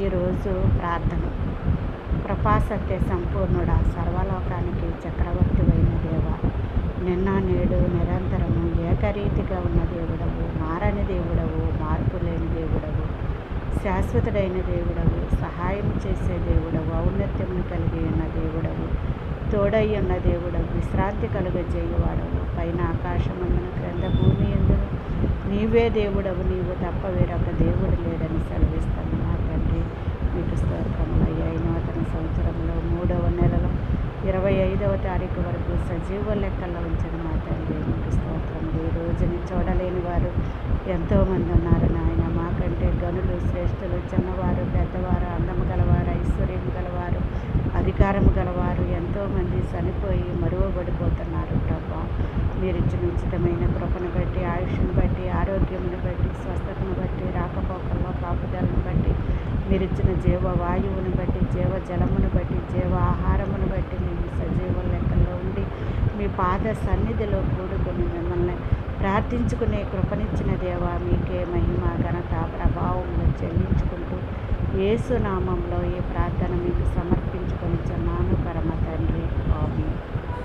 ఈరోజు ప్రార్థన. కృపా సత్య సంపూర్ణుడా, సర్వలోకానికి చక్రవర్తివైన దేవ, నిన్న నేడు నిరంతరము ఏకరీతిగా ఉన్న దేవుడవు, మారని దేవుడవు, మార్పు లేని దేవుడవు, శాశ్వతుడైన దేవుడవు, సహాయం చేసే దేవుడవు, ఔన్నత్యమును కలిగి ఉన్న దేవుడవు, తోడై ఉన్న దేవుడవు, విశ్రాంతి కలుగజేయువాడవు, పైన ఆకాశమందున క్రింద భూమి ఎందును నీవే దేవుడవు, నీవు తప్ప వేరొక దేవుడు లేడని సెలవిస్తాను. మా తండ్రి మీకు స్తోత్రములయ్యా. ఈ నూతన సంవత్సరంలో 3వ నెలలో 25వ తారీఖు వరకు సజీవ లెక్కల్లో ఉంచిన మా తండ్రి మీకు స్తోత్రములు. ఈ రోజుని చూడలేని వారు ఎంతోమంది ఉన్నారు నాయన. మాకంటే గనులు, శ్రేష్ఠులు, చిన్నవారు, పెద్దవారు, అందము గలవారు, ఐశ్వర్యం గలవారు, అధికారము గలవారు ఎంతోమంది చనిపోయి మరువబడిపోతున్నారు ప్రభా. మీరు ఇచ్చిన ఉచితమైన కృపను బట్టి, ఆయుష్ను బట్టి, ఆరోగ్యమును బట్టి, స్వస్థతను బట్టి, రాకపోకల్లో కాపుదలను బట్టి, మీరు ఇచ్చిన జీవ వాయువును బట్టి, జీవ జలమును బట్టి, జీవ ఆహారమును బట్టి మేము సజీవ లెక్కల్లో ఉండి మీ పాద సన్నిధిలో కూడుకొని మిమ్మల్ని ప్రార్థించుకునే కృపనిచ్చిన దేవా, మీకే మహిమ, ఘనత, ప్రభావములు చెల్లించుకుంటూ యేసు నామంలో ఈ ప్రార్థన మీకు సమర్పించుకొని చున్నాను పరమ తండ్రి. ఆమేన్.